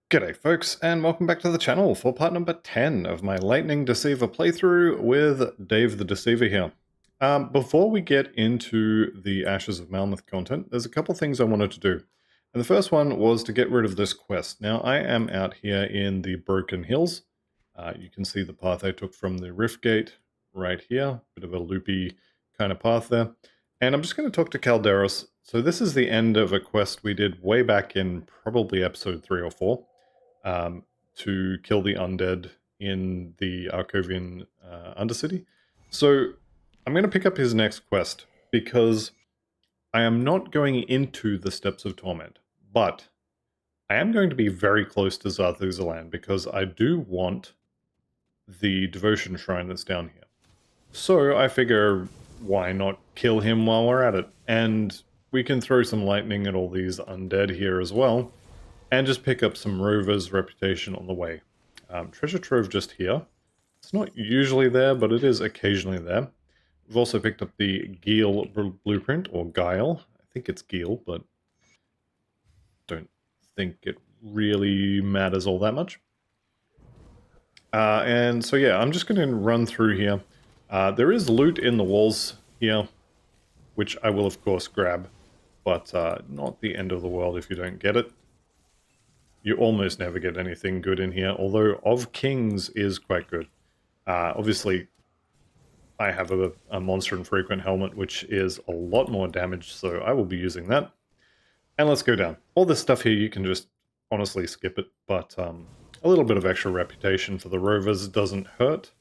G'day folks, and welcome back to the channel for part number 10 of my Lightning Deceiver playthrough with Dave the Deceiver here. Before we get into the Ashes of Malmouth content, there's a couple things I wanted to do. And the first one was to get rid of this quest. Now, I am out here in the Broken Hills. You can see the path I took from the Rift Gate right here. Bit of a loopy kind of path there. And I'm just going to talk to Calderos. So this is the end of a quest we did way back in probably episode 3 or 4. To kill the undead in the Arcovian Undercity. So I'm going to pick up his next quest because I am not going into the Steps of Torment, but I am going to be very close to Zarthuzalan because I do want the Devotion Shrine that's down here. So I figure, why not kill him while we're at it? And we can throw some lightning at all these undead here as well. And just pick up some Rover's reputation on the way. Treasure Trove just here. It's not usually there, but it is occasionally there. We've also picked up the Geel blueprint, or Guile. I think it's Geel, but don't think it really matters all that much. And so yeah, I'm just going to run through here. There is loot in the walls here, which I will of course grab, but not the end of the world if you don't get it. You almost never get anything good in here, although Of Kings is quite good. Obviously, I have a Monster Infrequent helmet, which is a lot more damage, so I will be using that. And let's go down. All this stuff here, you can just honestly skip it, but a little bit of extra reputation for the Rovers doesn't hurt.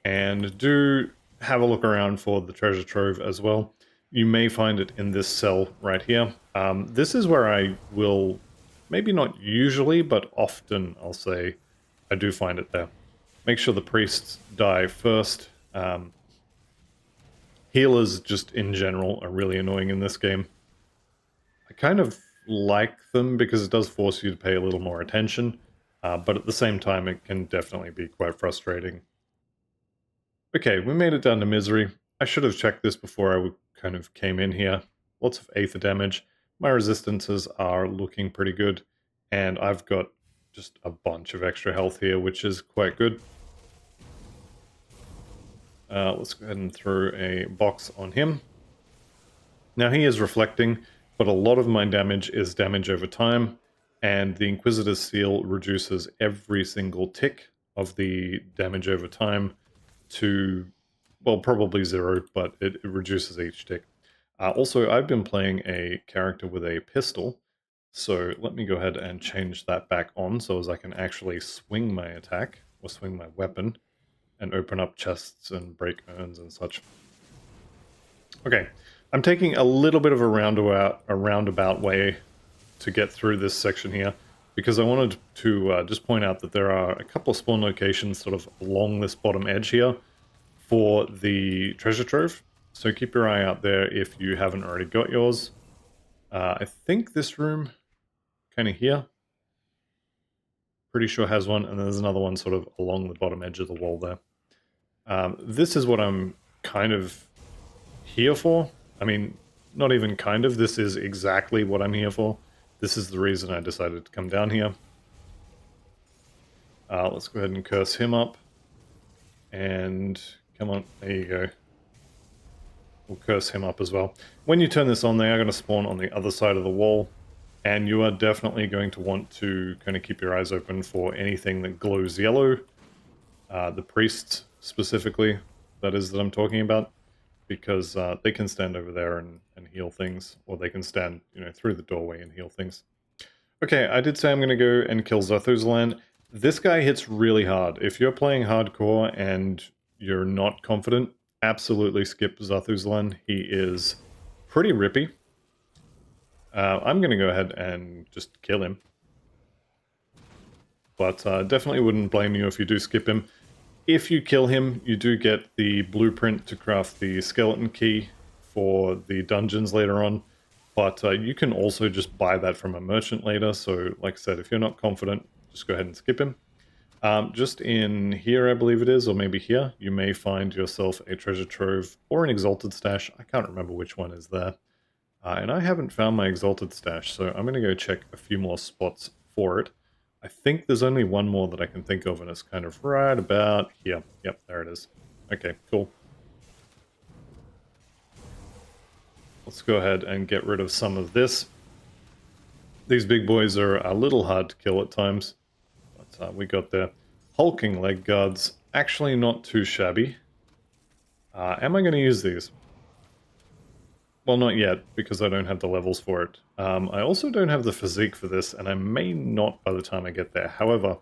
And do have a look around for the treasure trove as well. You may find it in this cell right here. This is where I will, maybe not usually, but often I'll say I do find it there. Make sure the priests die first. Healers just in general are really annoying in this game. I kind of like them because it does force you to pay a little more attention, but at the same time it can definitely be quite frustrating. Okay, we made it down to Misery. I should have checked this before I kind of came in here. Lots of Aether damage. My resistances are looking pretty good, and I've got just a bunch of extra health here, which is quite good. Let's go ahead and throw a box on him. Now he is reflecting, but a lot of my damage is damage over time, and the Inquisitor's Seal reduces every single tick of the damage over time to, well, probably 0, but it reduces each tick. Also, I've been playing a character with a pistol, so let me go ahead and change that back on so as I can actually swing my attack, or swing my weapon, and open up chests and break urns and such. Okay, I'm taking a little bit of a roundabout way to get through this section here, because I wanted to just point out that there are a couple of spawn locations sort of along this bottom edge here for the treasure trove. So keep your eye out there if you haven't already got yours. I think this room, kind of here, pretty sure has one, and there's another one sort of along the bottom edge of the wall there. This is what I'm kind of here for. I mean, not even kind of, this is exactly what I'm here for. This is the reason I decided to come down here. Let's go ahead and curse him up. And come on, there you go. We'll curse him up as well. When you turn this on, they are going to spawn on the other side of the wall. And you are definitely going to want to kind of keep your eyes open for anything that glows yellow. The priests, specifically, that I'm talking about. Because they can stand over there and heal things. Or they can stand, through the doorway and heal things. Okay, I did say I'm going to go and kill Zarthuzalan. This guy hits really hard. If you're playing hardcore and you're not confident, absolutely skip Zarthuzalan. He is pretty rippy. I'm going to go ahead and just kill him. But definitely wouldn't blame you if you do skip him. If you kill him, you do get the blueprint to craft the skeleton key for the dungeons later on. But you can also just buy that from a merchant later. So like I said, if you're not confident, just go ahead and skip him. Just in here, I believe it is, or maybe here, you may find yourself a treasure trove or an exalted stash. I can't remember which one is there. And I haven't found my Exalted stash, so I'm going to go check a few more spots for it. I think there's only one more that I can think of, and it's kind of right about here. Yep, there it is. Okay, cool. Let's go ahead and get rid of some of this. These big boys are a little hard to kill at times, but we got the hulking leg guards. Actually not too shabby. Am I going to use these? Well, not yet, because I don't have the levels for it. I also don't have the physique for this, and I may not by the time I get there. However,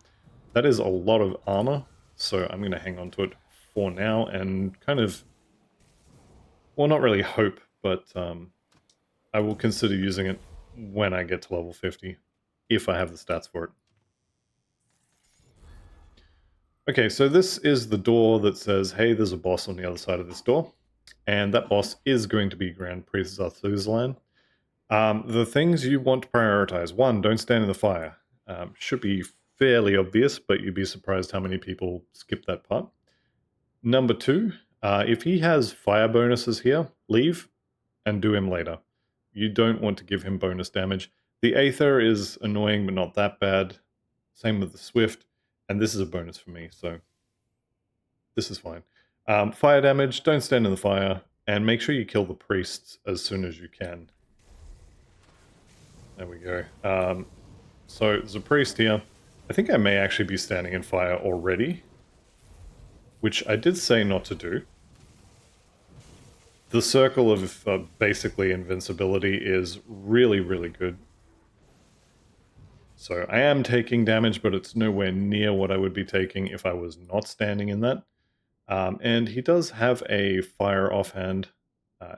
that is a lot of armor, so I'm going to hang on to it for now and kind of, well, not really hope, but I will consider using it when I get to level 50, if I have the stats for it. Okay, so this is the door that says, hey, there's a boss on the other side of this door, and that boss is going to be Grand Priest Zarthuzlan. The things you want to prioritize. One, don't stand in the fire. Should be fairly obvious, but you'd be surprised how many people skip that part. Number two, if he has fire bonuses here, leave and do him later. You don't want to give him bonus damage. The Aether is annoying, but not that bad. Same with the Swift, and this is a bonus for me, so this is fine. Fire damage, don't stand in the fire, and make sure you kill the priests as soon as you can. There we go. So there's a priest here. I think I may actually be standing in fire already, which I did say not to do. The circle of basically invincibility is really, really good. So I am taking damage, but it's nowhere near what I would be taking if I was not standing in that. And he does have a fire offhand,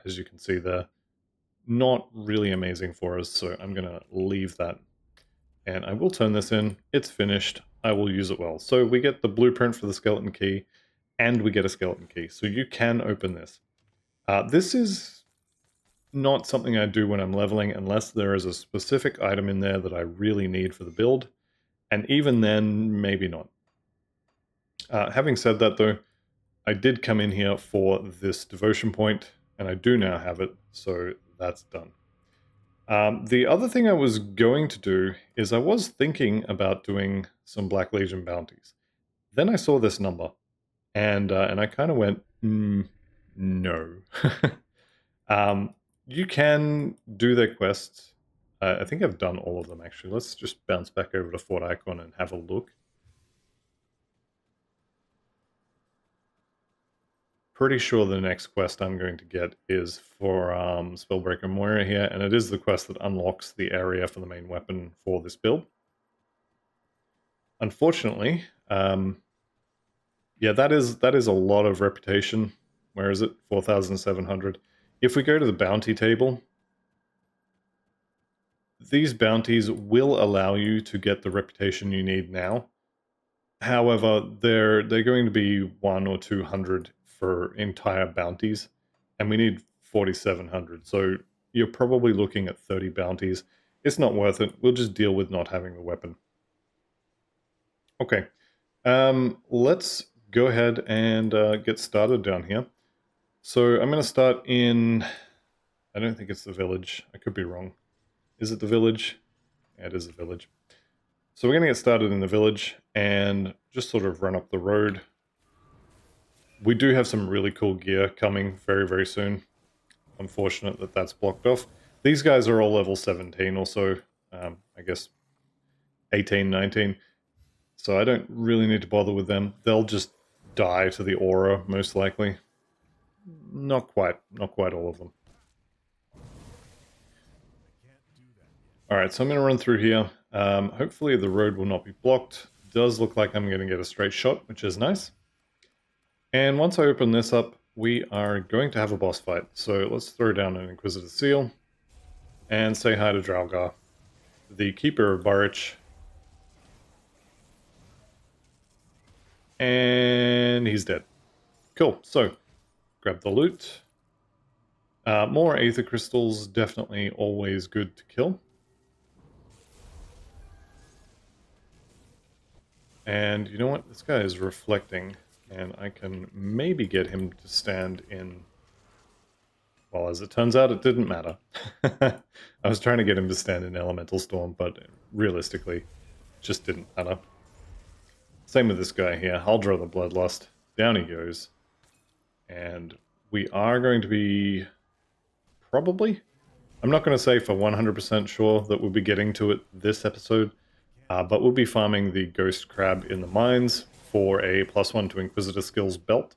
as you can see there. Not really amazing for us, so I'm going to leave that. And I will turn this in. It's finished. I will use it well. So we get the blueprint for the skeleton key, and we get a skeleton key. So you can open this. This is not something I do when I'm leveling unless there is a specific item in there that I really need for the build. And even then, maybe not. Having said that, though, I did come in here for this devotion point, and I do now have it, so that's done. The other thing I was going to do is I was thinking about doing some Black Legion bounties. Then I saw this number, and I kind of went, no. You can do their quests. I think I've done all of them, actually. Let's just bounce back over to Fort Icon and have a look. Pretty sure the next quest I'm going to get is for Spellbreaker Moira here, and it is the quest that unlocks the area for the main weapon for this build. Unfortunately, yeah, that is a lot of reputation. Where is it? 4,700. If we go to the bounty table, these bounties will allow you to get the reputation you need now. However, they're going to be 100 or 200 for entire bounties, and we need 4,700. So you're probably looking at 30 bounties. It's not worth it. We'll just deal with not having the weapon. Okay, let's go ahead and get started down here. So I'm going to start in, I don't think it's the village. I could be wrong. Is it the village? Yeah, it is the village. So we're going to get started in the village and just sort of run up the road. We do have some really cool gear coming very, very soon. Unfortunate that that's blocked off. These guys are all level 17 or so. I guess 18, 19. So I don't really need to bother with them. They'll just die to the aura, most likely. Not quite all of them. Alright, so I'm going to run through here. Hopefully the road will not be blocked. It does look like I'm going to get a straight shot, which is nice. And once I open this up, we are going to have a boss fight. So let's throw down an Inquisitor Seal and say hi to Draugr, the Keeper of Burrich. And he's dead. Cool, so grab the loot. More Aether Crystals, definitely always good to kill. And you know what? This guy is reflecting, and I can maybe get him to stand in Well, as it turns out, it didn't matter. I was trying to get him to stand in Elemental Storm, but realistically, it just didn't matter. Same with this guy here. I'll draw the Bloodlust. Down he goes. And we are going to be... probably? I'm not going to say for 100% sure that we'll be getting to it this episode, but we'll be farming the Ghost Crab in the mines for a +1 to Inquisitor Skills belt,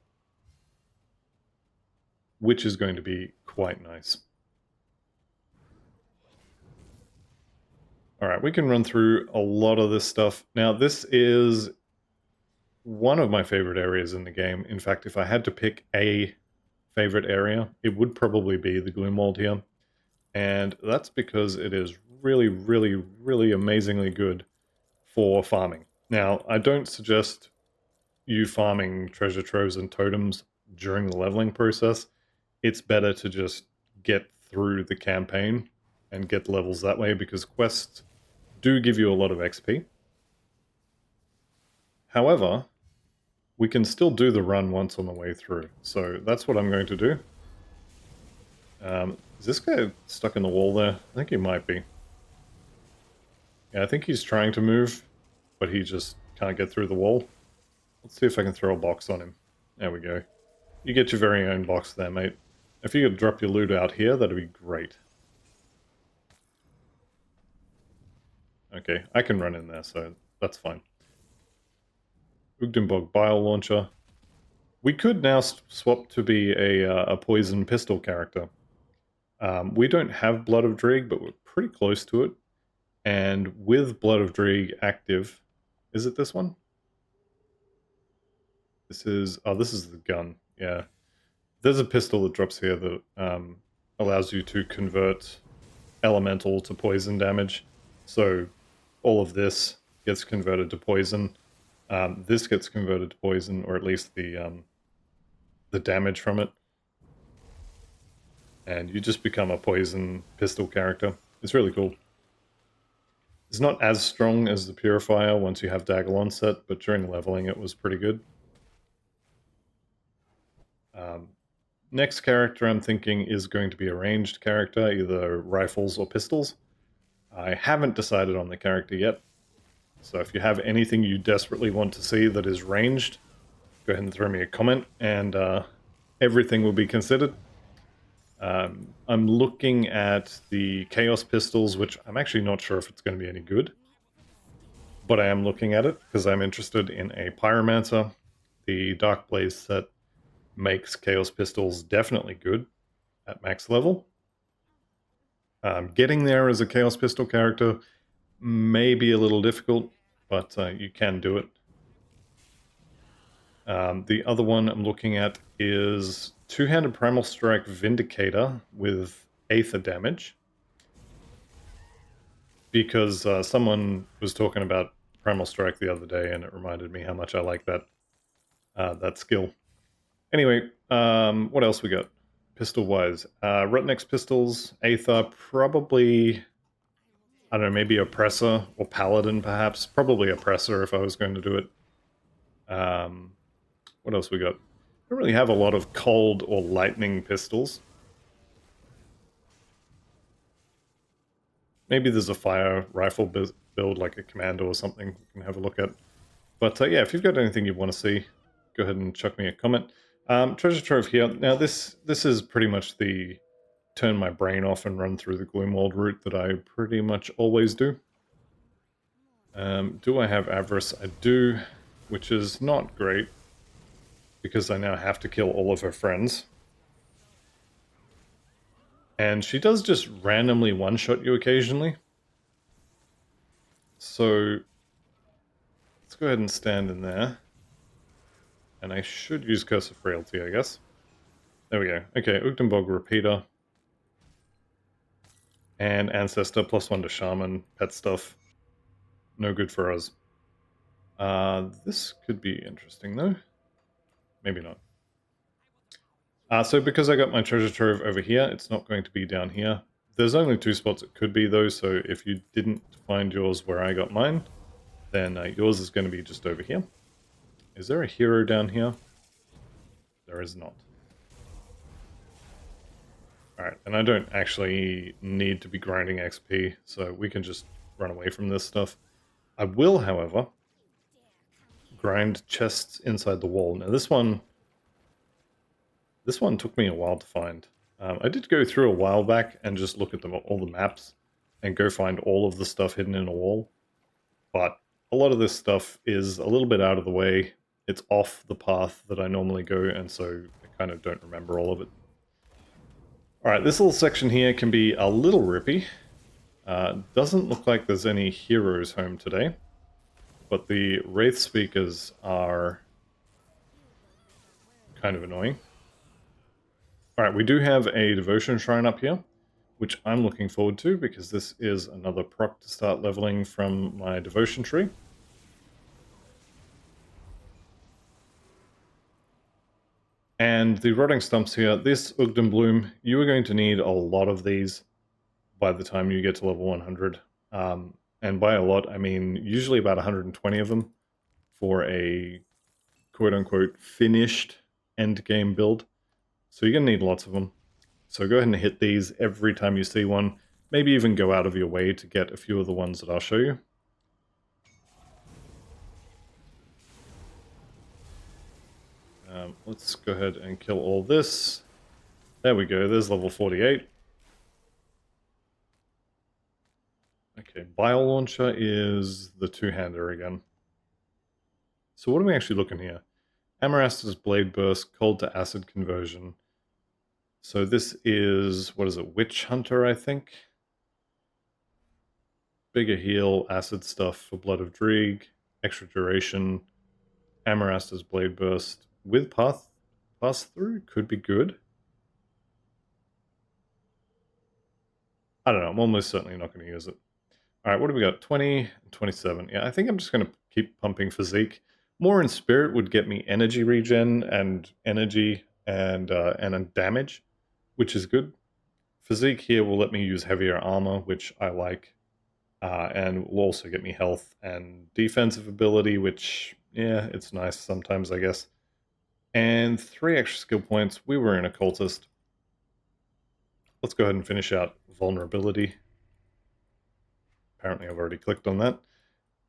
which is going to be quite nice. Alright, we can run through a lot of this stuff. Now, this is one of my favorite areas in the game. In fact, if I had to pick a favorite area, it would probably be the Gloomwald here. And that's because it is really, really, really amazingly good for farming. Now, I don't suggest you farming treasure troves and totems during the leveling process. It's better to just get through the campaign and get levels that way, because quests do give you a lot of XP. However, we can still do the run once on the way through, so that's what I'm going to do. Is this guy stuck in the wall there? I think he might be. Yeah, I think he's trying to move, but he just can't get through the wall. Let's see if I can throw a box on him. There we go. You get your very own box there, mate. If you could drop your loot out here, that'd be great. Okay, I can run in there, so that's fine. Ugdenbog Bile Launcher. We could now swap to be a poison pistol character. We don't have Blood of Dreeg, but we're pretty close to it. And with Blood of Dreeg active... Is it this one? This is... Oh, this is the gun. Yeah. There's a pistol that drops here that allows you to convert elemental to poison damage. So all of this gets converted to poison. This gets converted to poison, or at least the damage from it. And you just become a poison pistol character. It's really cool. It's not as strong as the Purifier once you have Dagalon set, but during leveling it was pretty good. Next character I'm thinking is going to be a ranged character, either rifles or pistols. I haven't decided on the character yet, so if you have anything you desperately want to see that is ranged, go ahead and throw me a comment, and everything will be considered. I'm looking at the Chaos Pistols, which I'm actually not sure if it's going to be any good, but I am looking at it because I'm interested in a Pyromancer. The Dark Blaze set makes Chaos Pistols definitely good at max level. Getting there as a Chaos Pistol character may be a little difficult, but you can do it. The other one I'm looking at is Two-Handed Primal Strike Vindicator with Aether damage. Because someone was talking about Primal Strike the other day, and it reminded me how much I like that skill. Anyway, what else we got? Pistol-wise. Rutnex Pistols, Aether, probably... I don't know, maybe Oppressor or Paladin, perhaps. Probably Oppressor if I was going to do it. What else we got? Don't really have a lot of cold or lightning pistols. Maybe there's a fire rifle build, like a commando or something you can have a look at. But yeah, if you've got anything you want to see, go ahead and chuck me a comment. Treasure Trove here. Now this is pretty much the turn my brain off and run through the Gloomwald route that I pretty much always do. Do I have Avarice? I do, which is not great, because I now have to kill all of her friends. And she does just randomly one-shot you occasionally. So let's go ahead and stand in there. And I should use Curse of Frailty, I guess. There we go. Okay, Ugdenbog Repeater. And Ancestor, +1 to Shaman, pet stuff. No good for us. This could be interesting, though. Maybe not. So because I got my treasure trove over here, it's not going to be down here. There's only 2 spots it could be, though, so if you didn't find yours where I got mine, then yours is going to be just over here. Is there a hero down here? There is not. Alright, and I don't actually need to be grinding XP, so we can just run away from this stuff. I will, however, grind chests inside the wall. Now this one took me a while to find. I did go through a while back and just look at all the maps and go find all of the stuff hidden in a wall. But a lot of this stuff is a little bit out of the way. It's off the path that I normally go, and so I kind of don't remember all of it. Alright, this little section here can be a little rippy. Doesn't look like there's any heroes home today, but the Wraith speakers are kind of annoying. Alright, we do have a devotion shrine up here, which I'm looking forward to because this is another proc to start leveling from my devotion tree. And the rotting stumps here, this Ugdenbloom, you are going to need a lot of these by the time you get to level 100. And by a lot, I mean usually about 120 of them for a quote-unquote finished endgame build. So you're going to need lots of them. So go ahead and hit these every time you see one. Maybe even go out of your way to get a few of the ones that I'll show you. Let's go ahead and kill all this. There we go, there's level 48. Okay, Bile Launcher is the two-hander again. So what are we actually looking here? Amarastus Blade Burst, Cold to Acid Conversion. So this is, what is it, Witch Hunter, I think? Bigger heal, acid stuff for Blood of Dreeg, extra duration, Amarastus Blade Burst with pass through could be good. I don't know, I'm almost certainly not going to use it. Alright, what do we got? 20 and 27. Yeah, I think I'm just going to keep pumping Physique. More in Spirit would get me energy regen and energy and damage, which is good. Physique here will let me use heavier armor, which I like. And will also get me health and defensive ability, which, yeah, it's nice sometimes, I guess. And 3 extra skill points. We were in Occultist. Let's go ahead and finish out Vulnerability. Apparently I've already clicked on that.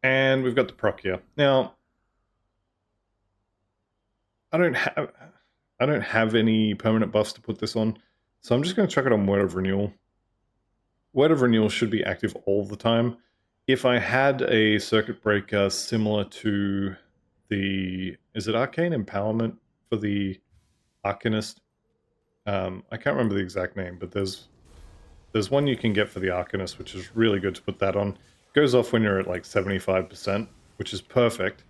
And we've got the proc here. Now, I don't have any permanent buffs to put this on, so I'm just going to chuck it on Word of Renewal. Word of Renewal should be active all the time. If I had a circuit breaker similar to the... Is it Arcane Empowerment for the Arcanist? I can't remember the exact name, but there's one you can get for the Arcanist, which is really good to put that on. It goes off when you're at like 75%, which is perfect,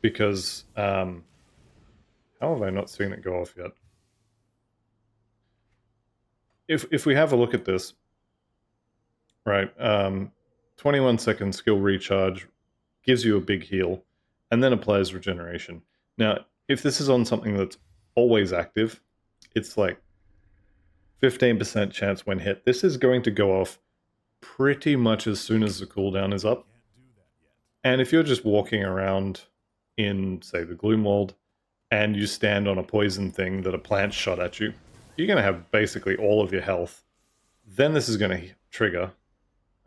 because... how have I not seen it go off yet? If we have a look at this, right, 21 second skill recharge gives you a big heal, and then applies regeneration. Now, if this is on something that's always active, it's like 15% chance when hit. This is going to go off pretty much as soon as the cooldown is up. And if you're just walking around in, say, the Gloomwald, and you stand on a poison thing that a plant shot at you, you're going to have basically all of your health. Then this is going to trigger.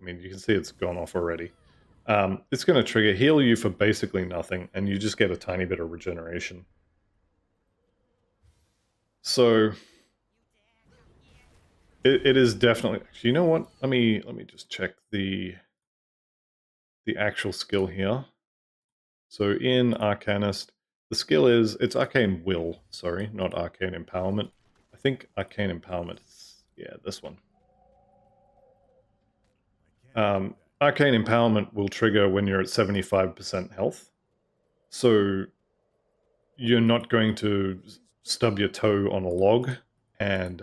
I mean, you can see it's gone off already. It's going to trigger, heal you for basically nothing, and you just get a tiny bit of regeneration. So it is definitely... You know what? Let me just check the actual skill here. So in Arcanist, the skill is, it's Arcane Will, sorry, not Arcane Empowerment. I think Arcane Empowerment is, yeah, this one. Arcane Empowerment will trigger when you're at 75% health. So you're not going to stub your toe on a log and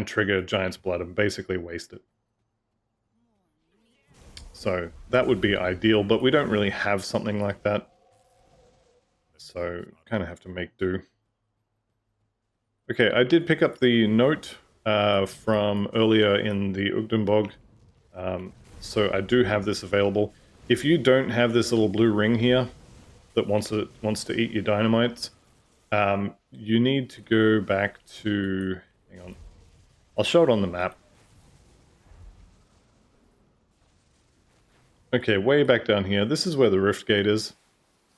trigger Giant's Blood and basically waste it. So that would be ideal, but we don't really have something like that. So kind of have to make do. Okay, I did pick up the note from earlier in the Ugdenbog. So I do have this available. If you don't have this little blue ring here that wants to eat your dynamites, you need to go back to... Hang on. I'll show it on the map. Okay, way back down here. This is where the rift gate is.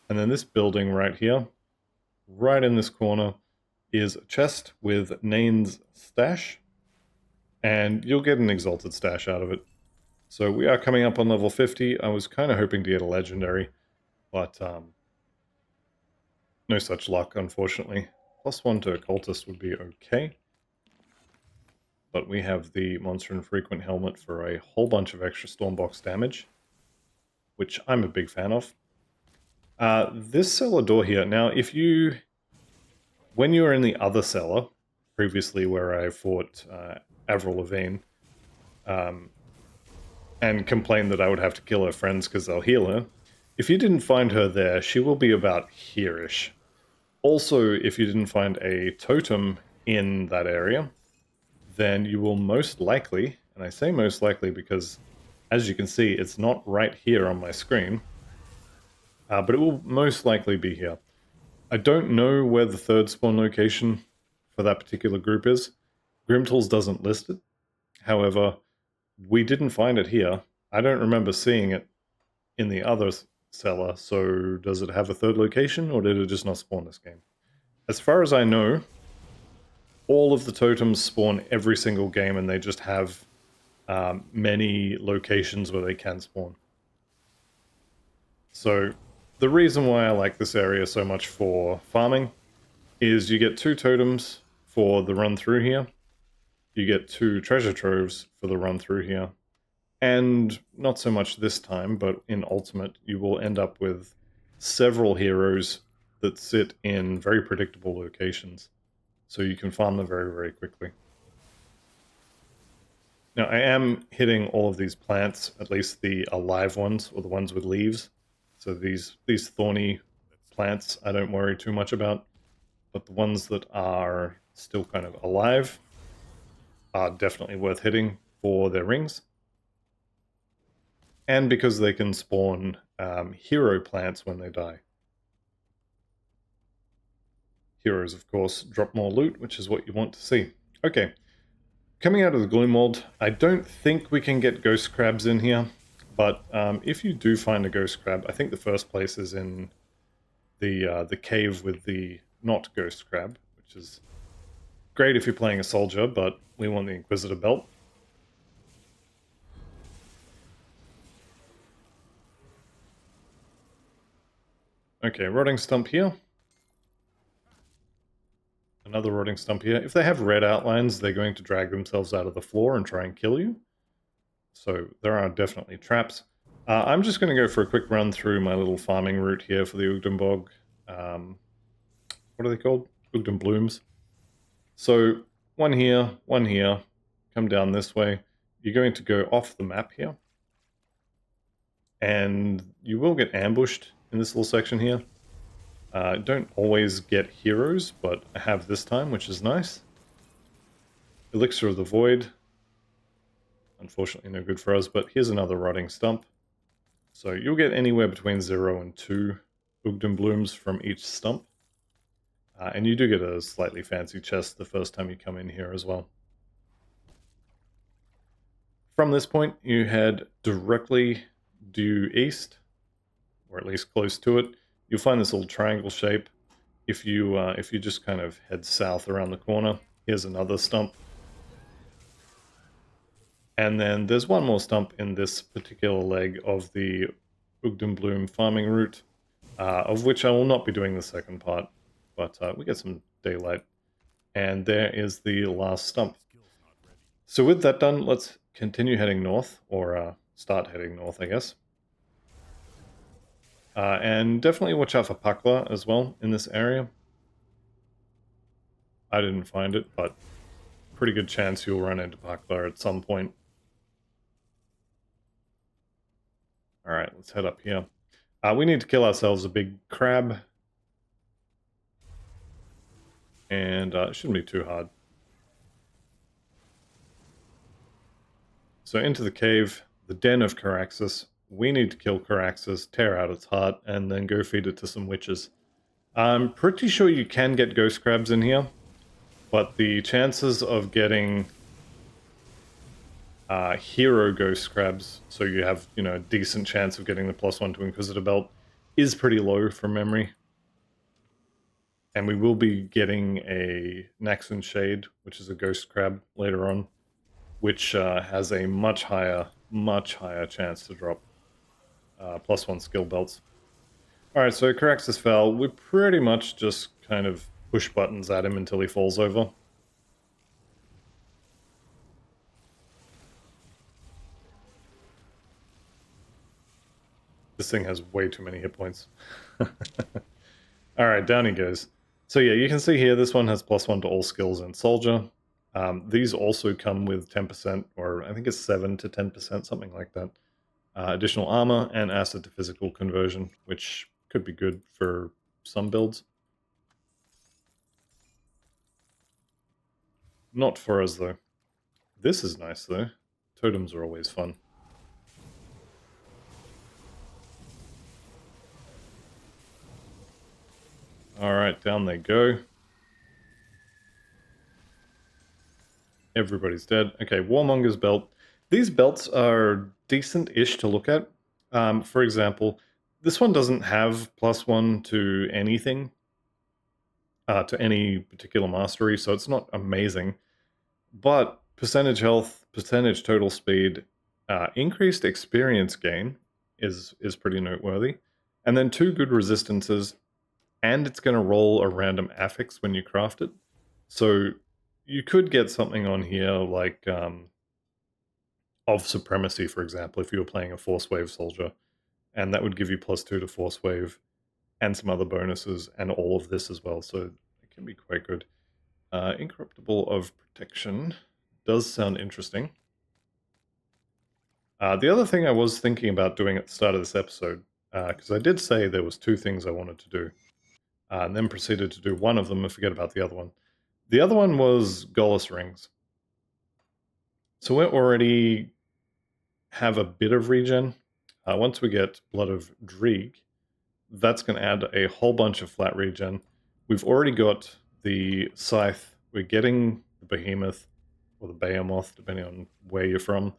And then this building right here, right in this corner, is a chest with Nain's stash. And you'll get an exalted stash out of it. So we are coming up on level 50. I was kind of hoping to get a legendary, but no such luck, unfortunately. +1 to occultist would be okay. But we have the Monster Infrequent helmet for a whole bunch of extra Stormbox damage, which I'm a big fan of. This cellar door here, now when you were in the other cellar, previously where I fought Avril Lavigne, and complained that I would have to kill her friends because they'll heal her, if you didn't find her there, she will be about here-ish. Also, if you didn't find a totem in that area, then you will most likely, and I say most likely because, as you can see, it's not right here on my screen, but it will most likely be here. I don't know where the third spawn location for that particular group is. Grimtools doesn't list it. However, we didn't find it here. I don't remember seeing it in the other cellar, so does it have a third location, or did it just not spawn this game? As far as I know, all of the totems spawn every single game, and they just have many locations where they can spawn. So the reason why I like this area so much for farming is you get 2 totems for the run through here, you get 2 treasure troves for the run through here, and not so much this time, but in Ultimate you will end up with several heroes that sit in very predictable locations, so you can farm them very, very quickly. Now, I am hitting all of these plants, at least the alive ones, or the ones with leaves. So these thorny plants I don't worry too much about, but the ones that are still kind of alive are definitely worth hitting for their rings. And because they can spawn hero plants when they die. Heroes, of course, drop more loot, which is what you want to see. Okay, coming out of the Gloomwald, I don't think we can get ghost crabs in here, but if you do find a ghost crab, I think the first place is in the cave with the not ghost crab, which is great if you're playing a soldier, but we want the Inquisitor belt. Okay, rotting stump here. Another rotting stump here. If they have red outlines, they're going to drag themselves out of the floor and try and kill you. So there are definitely traps. I'm just going to go for a quick run through my little farming route here for the Ugdenbog. What are they called? Ugdenblooms. So one here, come down this way. You're going to go off the map here. And you will get ambushed in this little section here. Don't always get heroes, but I have this time, which is nice. Elixir of the Void. Unfortunately no good for us, but here's another rotting stump. So you'll get anywhere between 0 and 2 Ugdenblooms from each stump. And you do get a slightly fancy chest the first time you come in here as well. From this point, you head directly due east, or at least close to it. You'll find this little triangle shape. If you just kind of head south around the corner, here's another stump. And then there's one more stump in this particular leg of the Ugdenbloom farming route, of which I will not be doing the second part, but we get some daylight. And there is the last stump. So with that done, let's continue heading north, or start heading north, I guess. And definitely watch out for Pakla as well in this area. I didn't find it, but pretty good chance you'll run into Pakla at some point. Alright, let's head up here. We need to kill ourselves a big crab. And it shouldn't be too hard. So into the cave, the den of Caraxes. We need to kill Caraxes, tear out its heart, and then go feed it to some witches. I'm pretty sure you can get ghost crabs in here. But the chances of getting hero ghost crabs, so you have, you know, a decent chance of getting the +1 to Inquisitor belt, is pretty low from memory. And we will be getting a Naxxon Shade, which is a ghost crab later on, which has a much higher chance to drop +1 skill belts. Alright, so Caraxes fell. We pretty much just kind of push buttons at him until he falls over. This thing has way too many hit points. Alright, down he goes. So yeah, you can see here, this one has +1 to all skills and soldier. These also come with 10%, or I think it's 7 to 10%, something like that. Additional armor and acid to physical conversion, which could be good for some builds. Not for us, though. This is nice, though. Totems are always fun. Alright, down they go. Everybody's dead. Okay, Warmonger's belt. These belts are decent-ish to look at. For example, this one doesn't have +1 to anything, to any particular mastery, so it's not amazing. But percentage health, percentage total speed, increased experience gain is pretty noteworthy. And then 2 good resistances, and it's going to roll a random affix when you craft it. So you could get something on here like of Supremacy, for example, if you were playing a Force Wave soldier, and that would give you +2 to Force Wave and some other bonuses and all of this as well, so it can be quite good. Incorruptible of Protection does sound interesting. The other thing I was thinking about doing at the start of this episode, because I did say there was 2 things I wanted to do, and then proceeded to do one of them and forget about the other one. The other one was Gollus Rings. So we already have a bit of regen. Once we get Blood of Dreeg, that's going to add a whole bunch of flat regen. We've already got the Scythe. We're getting the Behemoth, or the Behemoth, depending on where you're from.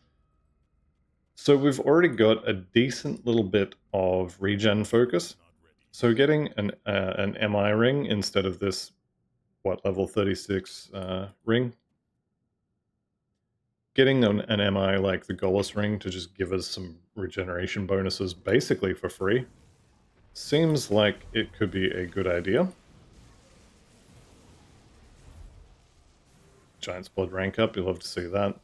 So we've already got a decent little bit of regen focus. So getting an MI ring instead of this, what, level 36 ring? Getting an MI like the Gollus ring to just give us some regeneration bonuses basically for free seems like it could be a good idea. Giant's Blood rank up, you'll love to see that.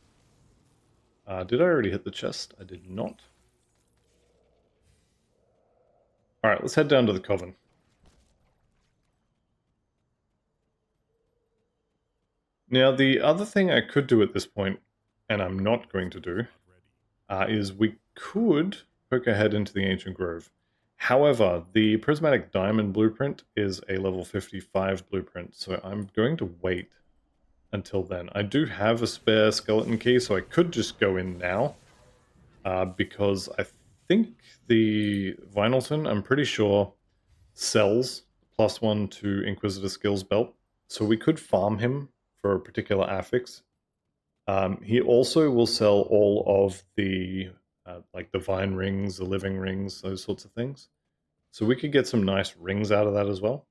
Did I already hit the chest? I did not. Alright, let's head down to the Coven. Now, the other thing I could do at this point, and I'm not going to do, is we could poke ahead into the Ancient Grove. However, the Prismatic Diamond blueprint is a level 55 blueprint, so I'm going to wait until then. I do have a spare skeleton key, so I could just go in now, because I think the Vinelton, I'm pretty sure, sells +1 to Inquisitor skills belt, so we could farm him for a particular affix. He also will sell all of the like the vine rings, the living rings, those sorts of things. So we could get some nice rings out of that as well.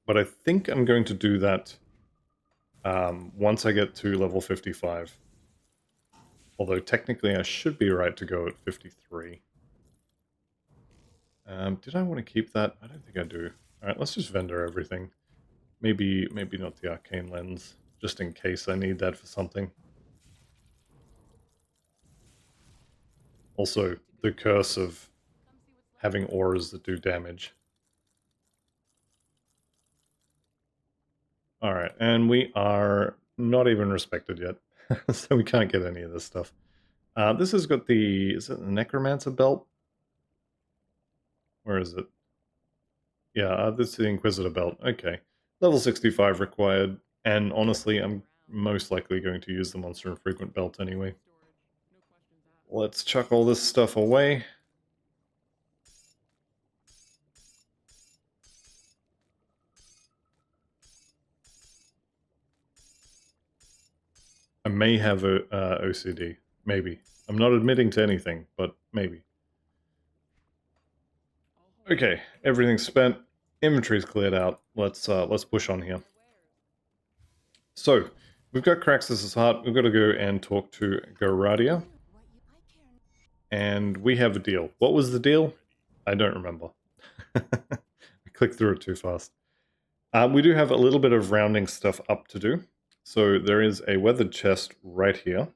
But I think I'm going to do that once I get to level 55. Although technically I should be right to go at 53. Did I want to keep that? I don't think I do. Alright, let's just vendor everything. Maybe not the arcane lens, just in case I need that for something. Also, the curse of having auras that do damage. Alright, and we are not even respected yet, so we can't get any of this stuff. This has got the... is it the Necromancer belt? Where is it? Yeah, this is the Inquisitor belt. Okay. Level 65 required, and honestly, I'm most likely going to use the Monster Infrequent belt anyway. Let's chuck all this stuff away. I may have a OCD. Maybe. I'm not admitting to anything, but maybe. Okay, everything's spent. Inventory's cleared out. Let's push on here. So, we've got Craxus' heart. We've got to go and talk to Goradia. And we have a deal. What was the deal? I don't remember. I clicked through it too fast. We do have a little bit of rounding stuff up to do. So there is a weathered chest right here,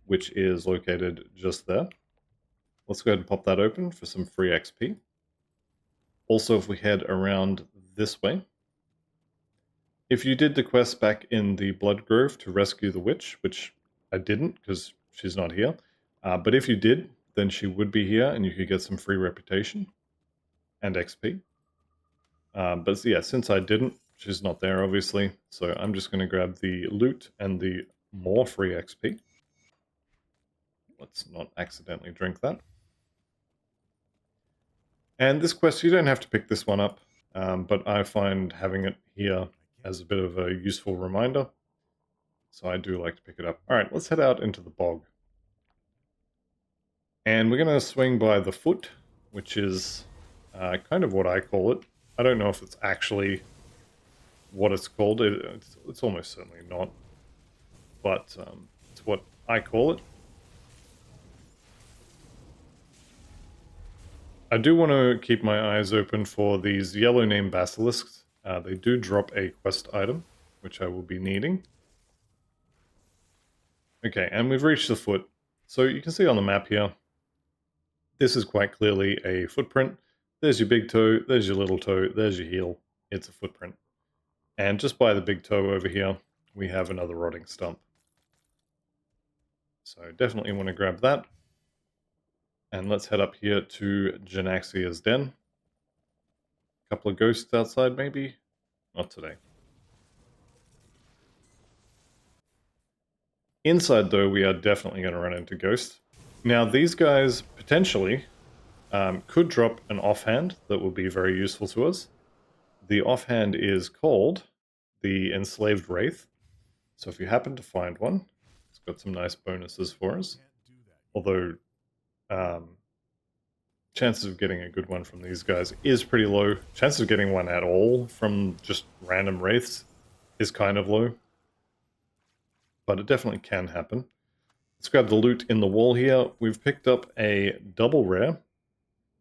which is located just there. Let's go ahead and pop that open for some free XP. Also, if we head around this way, if you did the quest back in the Blood Grove to rescue the witch, which I didn't because she's not here, but if you did, then she would be here and you could get some free reputation and XP. But yeah, since I didn't, she's not there obviously, so I'm just going to grab the loot and the more free XP. Let's not accidentally drink that. And this quest, you don't have to pick this one up, but I find having it here as a bit of a useful reminder, so I do like to pick it up. Alright, let's head out into the bog. And we're going to swing by the foot, which is kind of what I call it. I don't know if it's actually what it's called. It's almost certainly not, but it's what I call it. I do want to keep my eyes open for these yellow name basilisks. They do drop a quest item, which I will be needing. Okay, and we've reached the foot. So you can see on the map here, this is quite clearly a footprint. There's your big toe, there's your little toe, there's your heel. It's a footprint. And just by the big toe over here, we have another rotting stump. So definitely want to grab that. And let's head up here to Janaxia's den. A couple of ghosts outside, maybe? Not today. Inside, though, we are definitely going to run into ghosts. Now, these guys, potentially, could drop an offhand that will be very useful to us. The offhand is called the Enslaved Wraith. So if you happen to find one, it's got some nice bonuses for us. Although, chances of getting a good one from these guys is pretty low. Chances of getting one at all from just random wraiths is kind of low. But it definitely can happen. Let's grab the loot in the wall here. We've picked up a double rare.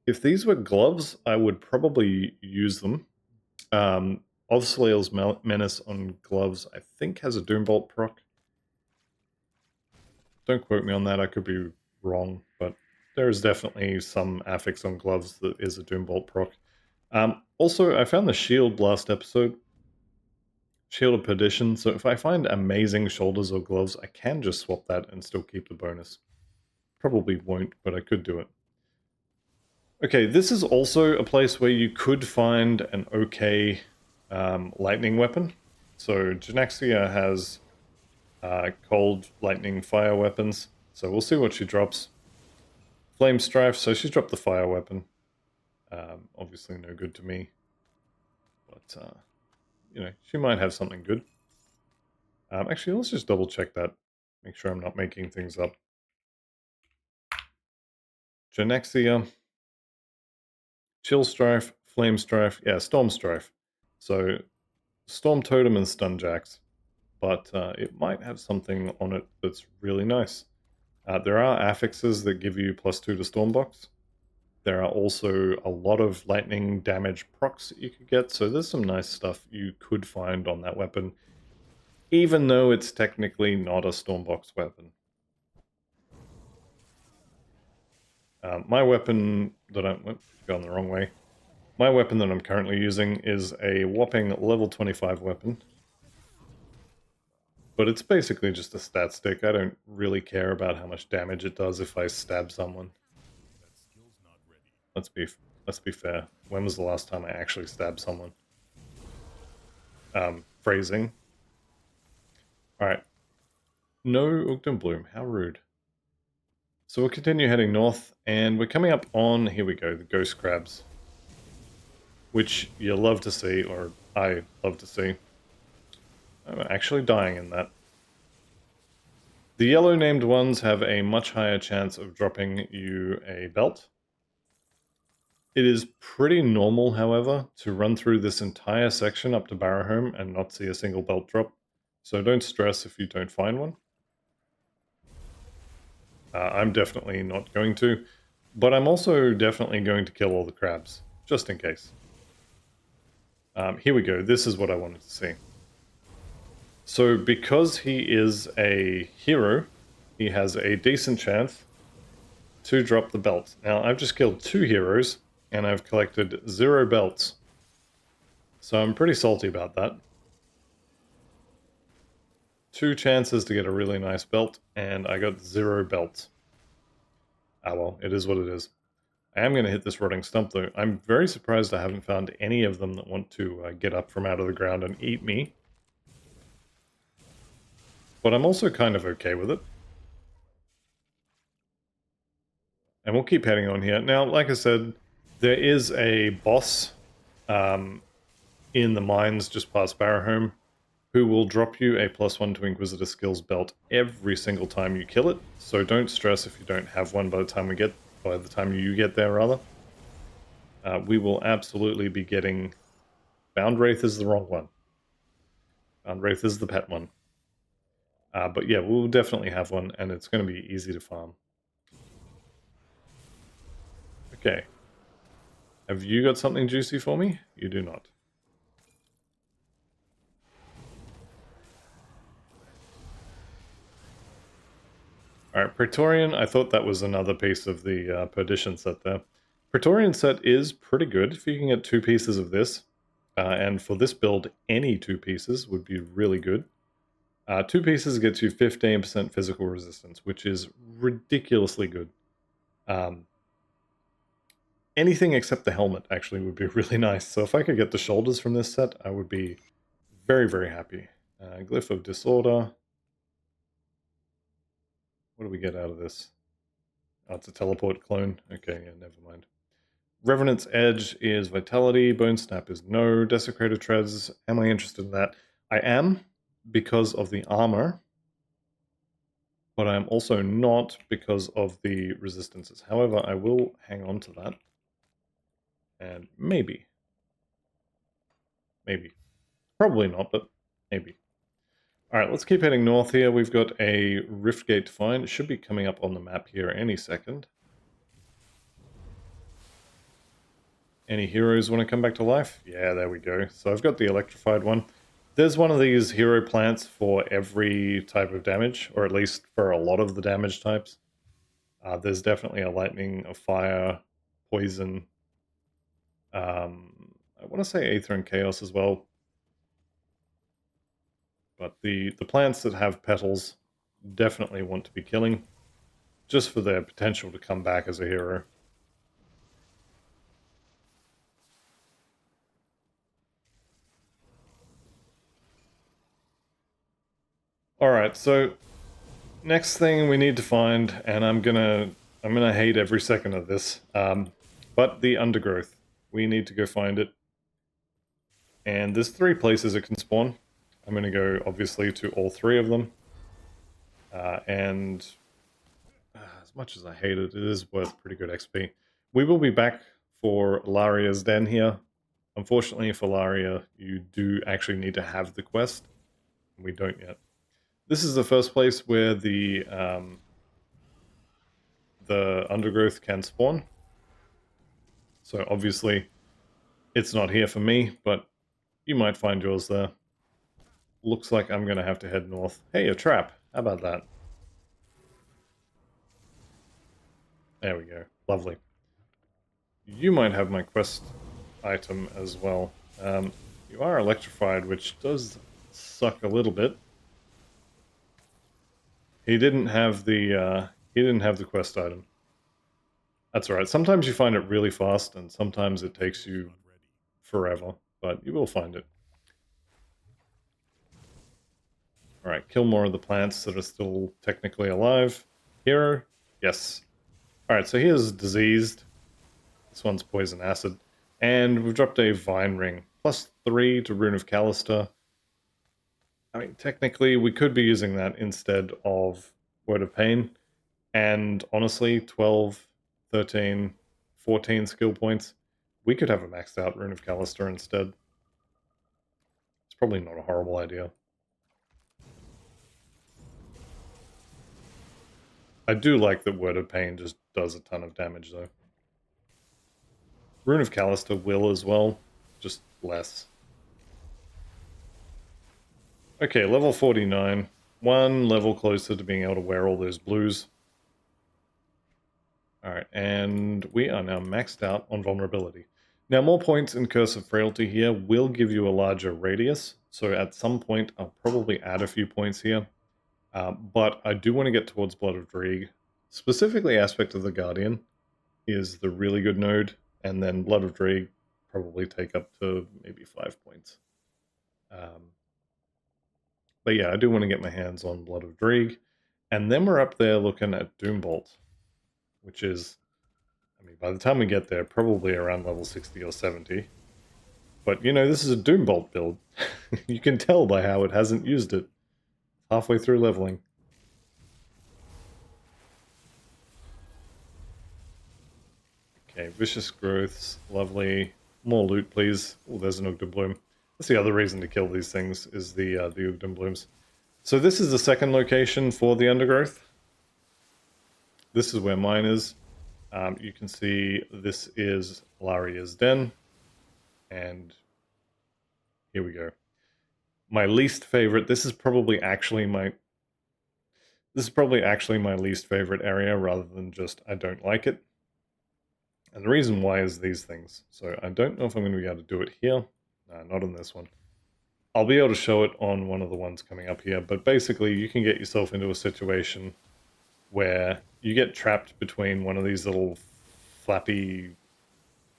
If these were gloves, I would probably use them. Ovsaleal's Menace on gloves, I think, has a Doombolt proc. Don't quote me on that, I could be wrong, but there is definitely some affix on gloves that is a Doombolt proc. Also, I found the shield last episode. Shield of Perdition, so if I find amazing shoulders or gloves, I can just swap that and still keep the bonus. Probably won't, but I could do it. Okay, this is also a place where you could find an okay lightning weapon. So Janaxia has cold, lightning, fire weapons, so we'll see what she drops. Flame Strife, so she's dropped the fire weapon. Obviously no good to me, but you know, she might have something good. Actually, let's just double check that. Make sure I'm not making things up. Janaxia, Chill Strife, Flame Strife, yeah, Storm Strife. So, Storm Totem and Stun Jacks. But it might have something on it that's really nice. There are affixes that give you +2 to Stormbox. There are also a lot of lightning damage procs that you could get, so there's some nice stuff you could find on that weapon, even though it's technically not a Stormbox weapon. My weapon that I'm going the wrong way. My weapon that I'm currently using is a whopping level 25 weapon. But it's basically just a stat stick. I don't really care about how much damage it does if I stab someone. Let's be fair. When was the last time I actually stabbed someone? Phrasing. Alright. No Ugdenbloom, how rude. So we'll continue heading north, and we're coming up on, here we go, the Ghost Crabs. Which you love to see, or I love to see. I'm actually dying in that. The yellow named ones have a much higher chance of dropping you a belt. It is pretty normal, however, to run through this entire section up to Barrowhome and not see a single belt drop, so don't stress if you don't find one. I'm definitely not going to, but I'm also definitely going to kill all the crabs, just in case. Here we go, this is what I wanted to see. So because he is a hero, he has a decent chance to drop the belt. Now, I've just killed 2 heroes, and I've collected 0 belts. So I'm pretty salty about that. 2 chances to get a really nice belt, and I got 0 belts. Ah well, it is what it is. I am going to hit this rotting stump, though. I'm very surprised I haven't found any of them that want to get up from out of the ground and eat me. But I'm also kind of okay with it. And we'll keep heading on here. Now, like I said, there is a boss in the mines just past Barrowhome who will drop you a +1 to Inquisitor skills belt every single time you kill it. So don't stress if you don't have one by the time you get there, rather. We will absolutely be getting... Bound Wraith is the wrong one. Bound Wraith is the pet one. But yeah, we'll definitely have one, and it's going to be easy to farm. Okay. Have you got something juicy for me? You do not. Alright, Praetorian, I thought that was another piece of the Perdition set there. Praetorian set is pretty good if you can get 2 pieces of this. And for this build, any 2 pieces would be really good. 2 pieces gets you 15% physical resistance, which is ridiculously good. Anything except the helmet actually would be really nice. So if I could get the shoulders from this set, I would be very, very happy. Glyph of Disorder. What do we get out of this? Oh, it's a teleport clone. Okay, yeah, never mind. Revenant's Edge is Vitality. Bone Snap is no. Desecrator Treads. Am I interested in that? I am, because of the armor. But I am also not because of the resistances. However, I will hang on to that. And maybe. Maybe. Probably not, but maybe. Alright, let's keep heading north here. We've got a rift gate to find. It should be coming up on the map here any second. Any heroes want to come back to life? Yeah, there we go. So I've got the electrified one. There's one of these hero plants for every type of damage, or at least for a lot of the damage types. There's definitely a lightning, a fire, poison. I want to say Aether and Chaos as well. But the plants that have petals definitely want to be killing, just for their potential to come back as a hero. Alright, so next thing we need to find, and I'm gonna hate every second of this, but the undergrowth. We need to go find it. And there's 3 places it can spawn. I'm gonna go, obviously, to all 3 of them. And as much as I hate it, it is worth pretty good XP. We will be back for Laria's Den here. Unfortunately for Laria, you do actually need to have the quest. We don't yet. This is the first place where the undergrowth can spawn. So obviously, it's not here for me, but you might find yours there. Looks like I'm going to have to head north. Hey, a trap. How about that? There we go. Lovely. You might have my quest item as well. You are electrified, which does suck a little bit. He didn't have the quest item. That's alright. Sometimes you find it really fast, and sometimes it takes you forever, but you will find it. Alright, kill more of the plants that are still technically alive. Hero? Yes. Alright, so here's diseased. This one's poison acid. And we've dropped a vine ring. +3 to Rune of Callister. I mean, technically, we could be using that instead of Word of Pain, and honestly, 12, 13, 14 skill points, we could have a maxed out Rune of Callister instead. It's probably not a horrible idea. I do like that Word of Pain just does a ton of damage, though. Rune of Callister will as well, just less. Okay, level 49. One level closer to being able to wear all those blues. Alright, and we are now maxed out on vulnerability. Now, more points in Curse of Frailty here will give you a larger radius, so at some point I'll probably add a few points here. But I do want to get towards Blood of Dreeg. Specifically, Aspect of the Guardian is the really good node, and then Blood of Dreeg probably take up to maybe 5 points. But yeah, I do want to get my hands on Blood of Dreeg. And then we're up there looking at Doombolt, which is, I mean, by the time we get there, probably around level 60 or 70. But, you know, this is a Doombolt build. You can tell by how it hasn't used it. Halfway through leveling. Okay, Vicious Growths, lovely. More loot, please. Oh, there's an Ugdenbloom. That's the other reason to kill these things, is the Ugdenblooms. So this is the second location for the Undergrowth. This is where mine is. You can see this is Laria's Den. And here we go. My least favorite, this is probably actually my least favorite area, rather than just I don't like it. And the reason why is these things. So I don't know if I'm going to be able to do it here. No, not on this one. I'll be able to show it on one of the ones coming up here, but basically you can get yourself into a situation where you get trapped between one of these little flappy,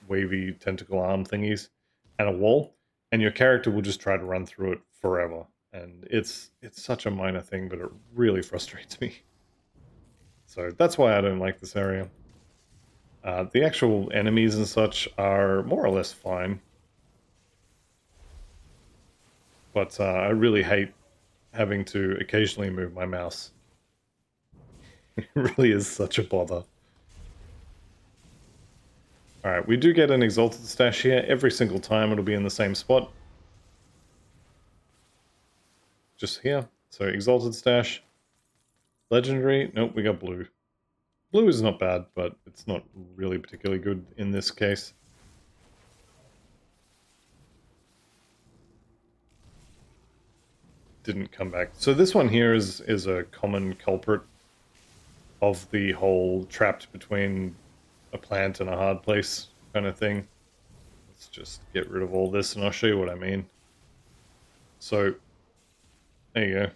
wavy tentacle arm thingies and a wall, and your character will just try to run through it forever. And it's such a minor thing, but it really frustrates me. So that's why I don't like this area. The actual enemies and such are more or less fine. But I really hate having to occasionally move my mouse. It really is such a bother. Alright, we do get an Exalted Stash here. Every single time it'll be in the same spot. Just here. So Exalted Stash. Legendary. Nope, we got blue. Blue is not bad, but it's not really particularly good in this case. Didn't come back. So this one here is a common culprit of the whole trapped between a plant and a hard place kind of thing. Let's just get rid of all this and I'll show you what I mean. So, there you go.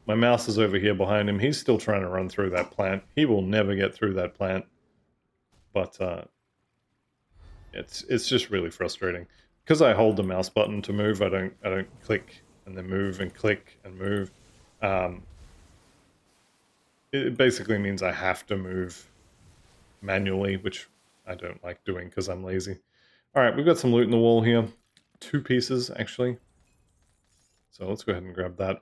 My mouse is over here behind him. He's still trying to run through that plant. He will never get through that plant. But it's just really frustrating. Because I hold the mouse button to move, I don't click and then move and click and move. It basically means I have to move manually, which I don't like doing because I'm lazy. Alright, we've got some loot in the wall here. 2 pieces, actually. So let's go ahead and grab that.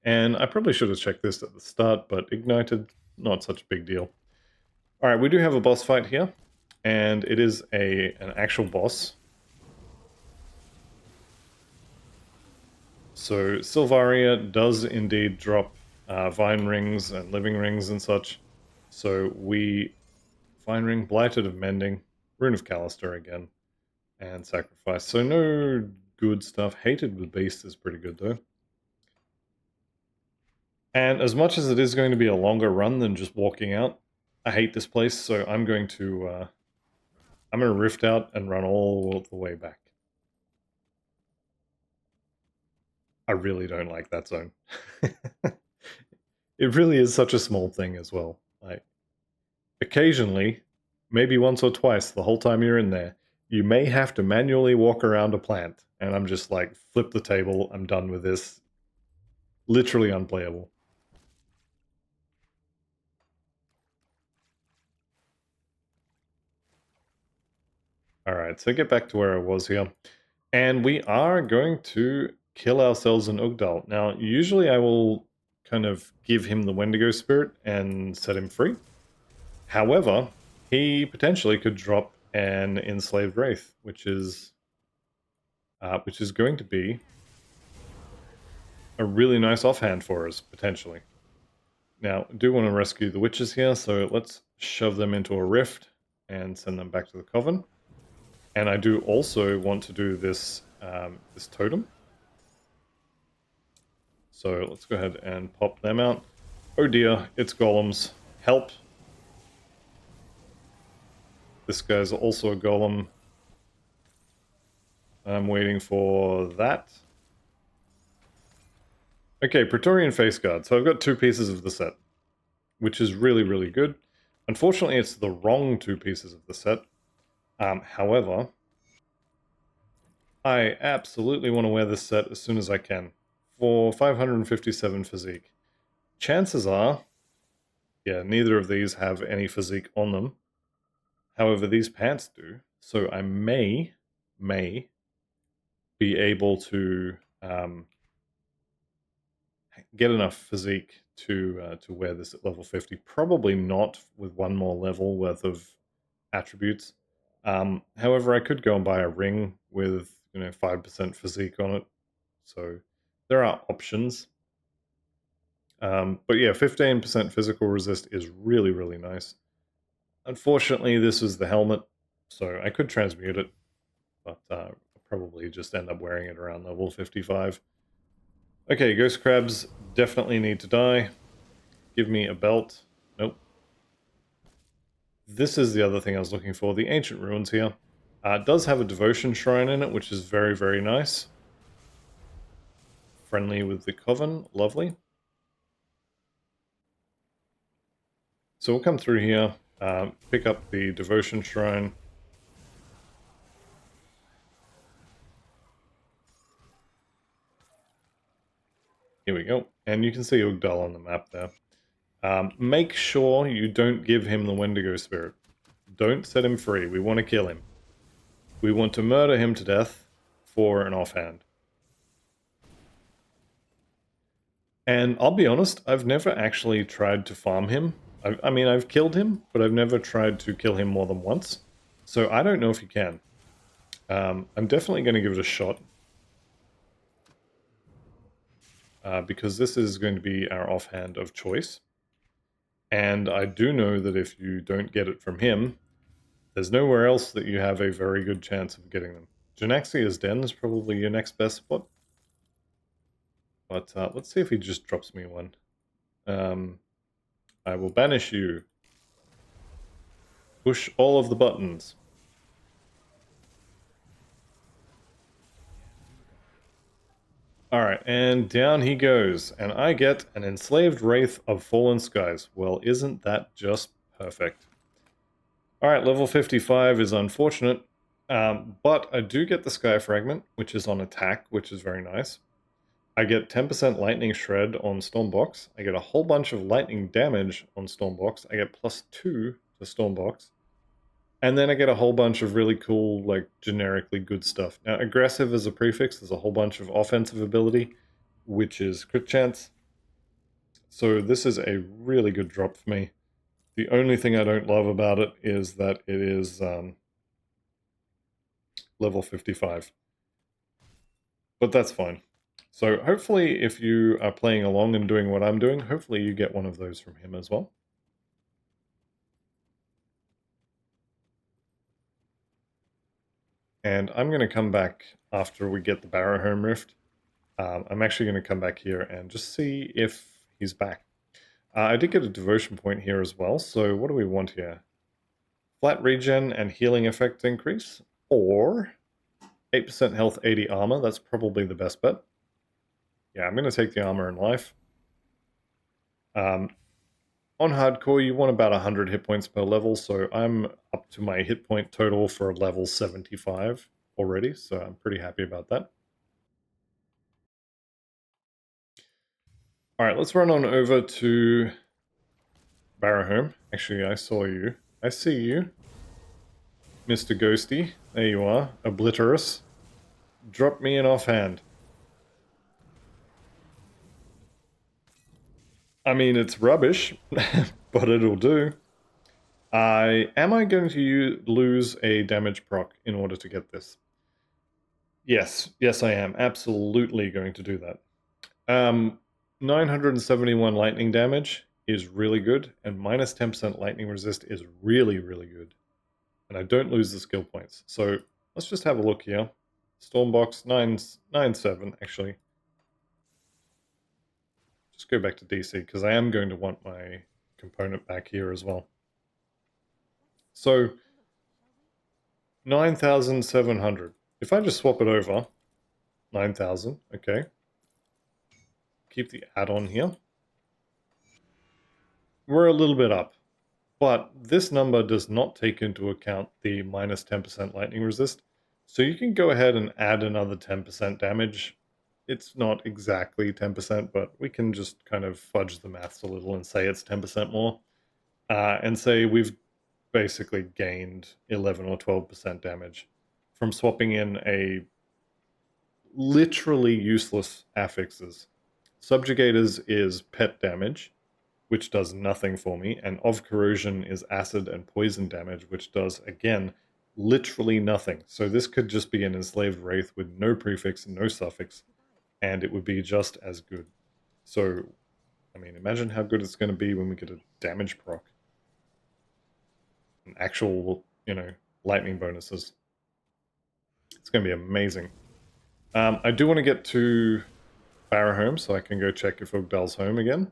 And I probably should have checked this at the start, but ignited, not such a big deal. Alright, we do have a boss fight here. And it is an actual boss. So Sylvaria does indeed drop vine rings and living rings and such. So we Vine Ring, Blighted of Mending, Rune of Callister again, and Sacrifice. So no good stuff. Hated with Beast is pretty good though. And as much as it is going to be a longer run than just walking out, I hate this place, so I'm going to rift out and run all the way back. I really don't like that zone. It really is such a small thing as well. Like, occasionally, maybe once or twice the whole time you're in there, you may have to manually walk around a plant. And I'm just like, flip the table, I'm done with this. Literally unplayable. Alright, so get back to where I was here. And we are going to kill ourselves an Ugdal. Now, usually I will kind of give him the Wendigo spirit and set him free. However, he potentially could drop an enslaved wraith, which is going to be a really nice offhand for us, potentially. Now, I do want to rescue the witches here, so let's shove them into a rift and send them back to the coven. And I do also want to do this, this totem. So let's go ahead and pop them out. Oh dear, it's golems. Help. This guy's also a golem. I'm waiting for that. Okay, Praetorian Face Guard. So I've got 2 pieces of the set, which is really, really good. Unfortunately, it's the wrong 2 pieces of the set. However, I absolutely want to wear this set as soon as I can for 557 physique. Chances are, yeah, neither of these have any physique on them. However, these pants do, so I may be able to get enough physique to wear this at level 50. Probably not with 1 more level worth of attributes. However, I could go and buy a ring with 5% physique on it. So there are options. But yeah, 15% physical resist is really, really nice. Unfortunately, this is the helmet, so I could transmute it, but I'll probably just end up wearing it around level 55. Okay, ghost crabs definitely need to die. Give me a belt. Nope. This is the other thing I was looking for, the ancient ruins here. It does have a devotion shrine in it, which is very, very nice. Friendly with the coven, lovely. So we'll come through here, pick up the devotion shrine. Here we go. And you can see Ugdal on the map there. Make sure you don't give him the Wendigo spirit. Don't set him free. We want to kill him. We want to murder him to death for an offhand. And I'll be honest, I've never actually tried to farm him. I mean, I've killed him, but I've never tried to kill him more than once. So I don't know if you can. I'm definitely going to give it a shot. Because this is going to be our offhand of choice. And I do know that if you don't get it from him, there's nowhere else that you have a very good chance of getting them. Janaxia's Den is probably your next best spot. But let's see if he just drops me one. I will banish you. Push all of the buttons. Alright, and down he goes. And I get an enslaved wraith of fallen skies. Well, isn't that just perfect? Alright, level 55 is unfortunate. But I do get the Sky Fragment, which is on attack, which is very nice. I get 10% Lightning Shred on Stormbox. I get a whole bunch of lightning damage on Stormbox. I get +2 to Stormbox. And then I get a whole bunch of really cool, like, generically good stuff. Now, aggressive as a prefix, there's a whole bunch of offensive ability, which is crit chance. So this is a really good drop for me. The only thing I don't love about it is that it is level 55. But that's fine. So hopefully if you are playing along and doing what I'm doing, hopefully you get one of those from him as well. And I'm going to come back after we get the Barrowhome Rift. I'm actually going to come back here and just see if he's back. I did get a devotion point here as well, so what do we want here? Flat regen and healing effect increase, or 8% health, 80 armor. That's probably the best bet. Yeah, I'm going to take the armor and life. On hardcore, you want about 100 hit points per level, so I'm up to my hit point total for level 75 already, so I'm pretty happy about that. Alright, let's run on over to Barrowhome. Actually, I saw you. I see you. Mr. Ghosty. There you are. Obliterous. Drop me an offhand. I mean, it's rubbish, but it'll do. Am I going to lose a damage proc in order to get this? Yes, yes I am. Absolutely going to do that. 971 lightning damage is really good, and minus 10% lightning resist is really, really good. And I don't lose the skill points. So let's just have a look here. Stormbox 997, actually. Just go back to DC, because I am going to want my component back here as well. So 9,700. If I just swap it over, 9,000, okay. Keep the add-on here. We're a little bit up, but this number does not take into account the minus 10% lightning resist. So you can go ahead and add another 10% damage. It's not exactly 10%, but we can just kind of fudge the maths a little and say it's 10% more. And say we've basically gained 11 or 12% damage from swapping in a literally useless affixes. Subjugators is pet damage, which does nothing for me, and of corrosion is acid and poison damage, which does, again, literally nothing. So this could just be an enslaved wraith with no prefix and no suffix, and it would be just as good. So, I mean, imagine how good it's going to be when we get a damage proc. An actual, lightning bonuses. It's going to be amazing. I do want to get to Barrowhome so I can go check if Ugdal's home again.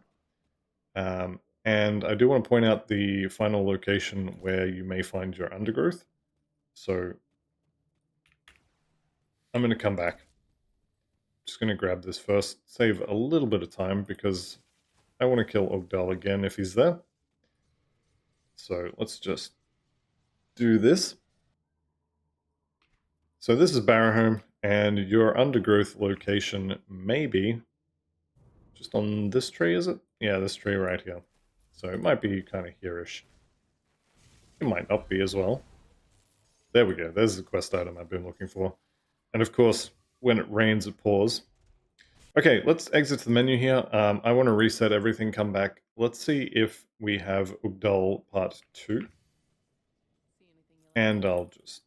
And I do want to point out the final location where you may find your undergrowth. So I'm going to come back. Just going to grab this first, save a little bit of time because I want to kill Ugdal again if he's there. So let's just do this. So this is Barrowhome, and your undergrowth location may be just on this tree, is it? Yeah, this tree right here. So it might be kind of here-ish. It might not be as well. There we go. There's the quest item I've been looking for. And of course, when it rains, it pours. Okay, let's exit the menu here. I want to reset everything, come back. Let's see if we have Ugdal Part 2. And I'll just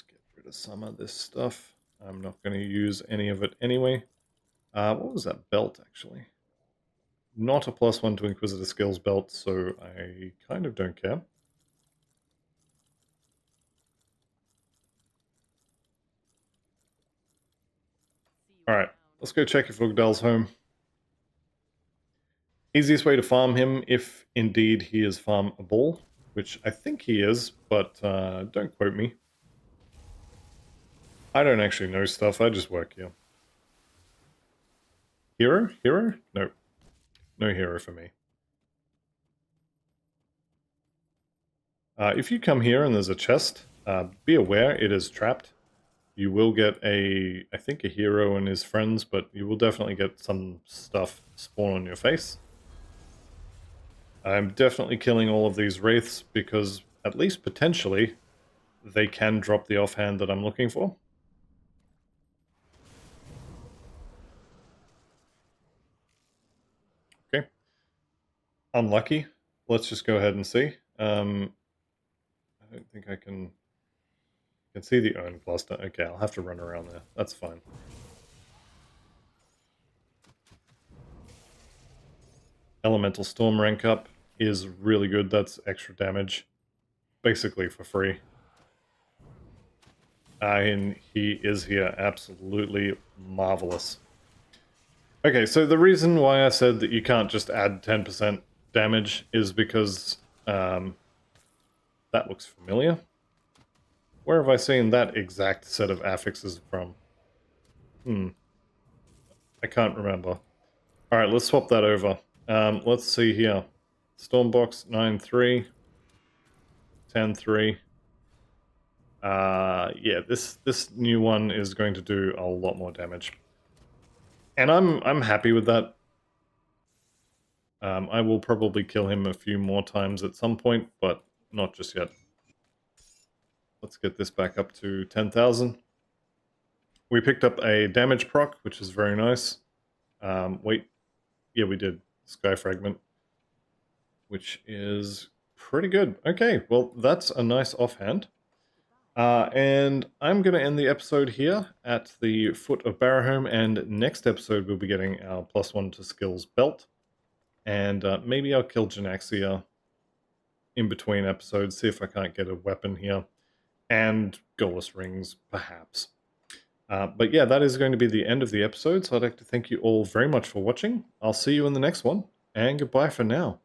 get rid of some of this stuff. I'm not going to use any of it anyway. What was that belt, actually? Not a +1 to Inquisitor Skills belt, so I kind of don't care. Alright, let's go check if Ugdal's home. Easiest way to farm him, if indeed he is farmable, which I think he is, but don't quote me. I don't actually know stuff, I just work here. Hero? Hero? No. No hero for me. If you come here and there's a chest, be aware it is trapped. You will get I think a hero and his friends, but you will definitely get some stuff spawn on your face. I'm definitely killing all of these wraiths because, at least potentially, they can drop the offhand that I'm looking for. Okay. Unlucky. Let's just go ahead and see. I don't think I can see the urn cluster. Okay, I'll have to run around there. That's fine. Elemental Storm rank up is really good. That's extra damage. Basically for free. And he is here. Absolutely marvelous. Okay, so the reason why I said that you can't just add 10% damage is because that looks familiar. Where have I seen that exact set of affixes from? I can't remember. Alright, let's swap that over. Let's see here. Stormbox 9.3. 10.3. Yeah, this new one is going to do a lot more damage. And I'm happy with that. I will probably kill him a few more times at some point, but not just yet. Let's get this back up to 10,000. We picked up a damage proc, which is very nice. Wait. Yeah, we did. Sky Fragment, which is pretty good. Okay, well, that's a nice offhand. And I'm going to end the episode here at the foot of Barrowhome, and next episode we'll be getting our +1 to skills belt, and maybe I'll kill Janaxia in between episodes, see if I can't get a weapon here, and Goalless Rings, perhaps. But yeah, that is going to be the end of the episode, so I'd like to thank you all very much for watching. I'll see you in the next one, and goodbye for now.